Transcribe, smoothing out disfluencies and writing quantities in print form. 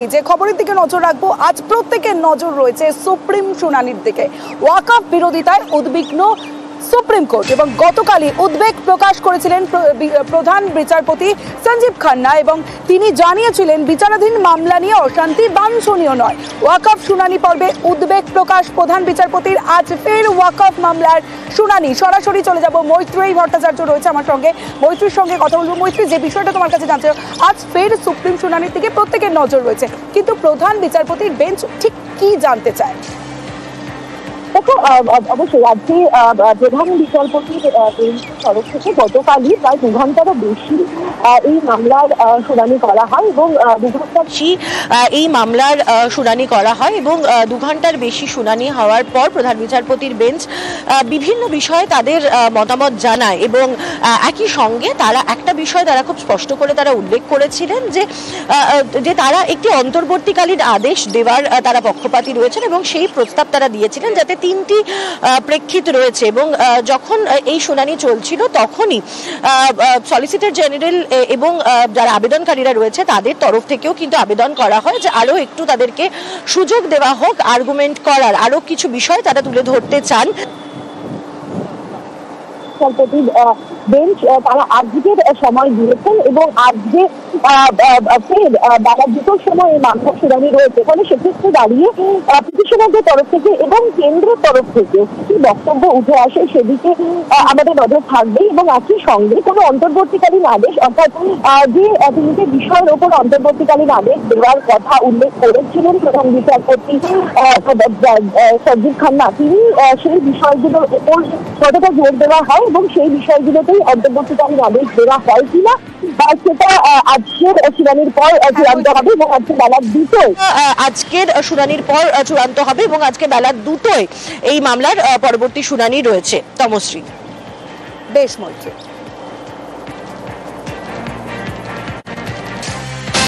যে খবরের দিকে নজর রাখবো, আজ প্রত্যেকের নজর রয়েছে সুপ্রিম শুনানির দিকে। ওয়াকফ বিরোধিতায় উদ্বিগ্ন সুপ্রিম কোর্ট এবং গতকালই উদ্বেগ প্রকাশ করেছিলেন প্রধান বিচারপতি সঞ্জীব খান্না এবং তিনি জানিয়েছিলেন বিচারাধীন মামলা নিয়ে অশান্তি বাঞ্ছনীয় নয়। ওয়াকফ শুনানি পর্বে উদ্বেগ প্রকাশ প্রধান বিচারপতির। আজ ফের ওয়াকফ মামলার শুনানি। সরাসরি চলে যাব, মৈত্রেয়ী ভট্টাচার্য রয়েছে আমার সঙ্গে, মৈত্রীর সঙ্গে কথা বলবো। মৈত্রী, যে বিষয়টা তোমার কাছে জানতে চাই, আজ ফের সুপ্রিম শুনানির দিকে প্রত্যেকের নজর রয়েছে, কিন্তু প্রধান বিচারপতির বেঞ্চ ঠিক কি জানতে চায়? দেখো, অবশ্যই আজকে প্রধান বিচারপতির তরফ থেকে গতকালই প্রায় 2 ঘন্টারও বেশি এই মামলার শুনানি করা হয় এবং 2 ঘন্টার বেশি এই মামলার শুনানি করা হয় এবং 2 ঘন্টার বেশি শুনানি হওয়ার পর প্রধান বিচারপতির বেঞ্চ বিভিন্ন বিষয়ে তাদের মতামত জানায় এবং একই সঙ্গে তারা একটা বিষয় তারা খুব স্পষ্ট করে তারা উল্লেখ করেছিলেন যে তারা একটি অন্তর্বর্তীকালীন আদেশ দেওয়ার তারা পক্ষপাতী রয়েছেন এবং সেই প্রস্তাব তারা দিয়েছিলেন, যাতে 3টি প্রেক্ষিত রয়েছে। এবং যখন এই শুনানি চলছিল তখনই সলিসিটর জেনারেল এবং যারা আবেদনকারীরা রয়েছে তাদের তরফ থেকেও কিন্তু আবেদন করা হয় যে আরো একটু তাদেরকে সুযোগ দেওয়া হোক আর্গুমেন্ট করার, আরো কিছু বিষয় তারা তুলে ধরতে চান। বেঞ্চ তারা আজকের সময় দিয়েছেন এবং আজকে ফের বেলা 2টোর সময় এই মামলা শুনানি রয়েছে। ফলে সেক্ষেত্রে দাঁড়িয়ে পিটিশনারদের তরফ থেকে এবং কেন্দ্রের তরফ থেকে কি বক্তব্য উঠে আসে সেদিকে আমাদের নজর থাকবে। এবং একই সঙ্গে কোনো অন্তর্বর্তীকালীন আদেশ, অর্থাৎ যে 3টে বিষয়ের ওপর অন্তর্বর্তীকালীন আদেশ দেওয়ার কথা উল্লেখ করেছিলেন প্রধান বিচারপতি সঞ্জীব খান্না, তিনি সেই বিষয়গুলোর ওপর কতটা জোর দেওয়া হয় এবং সেই বিষয়গুলোতেই অন্তর্বর্তীকালীন আদেশ দেওয়া হয় কিনা সেটা আজকের শুনানির পর চূড়ান্ত হবে এবং আজকে বেলা 2টোয় আজকের শুনানির পর চূড়ান্ত হবে এবং আজকে বেলা 2টোয় এই মামলার পরবর্তী শুনানি রয়েছে। তমশ্রী। বেশ মৈত্রী।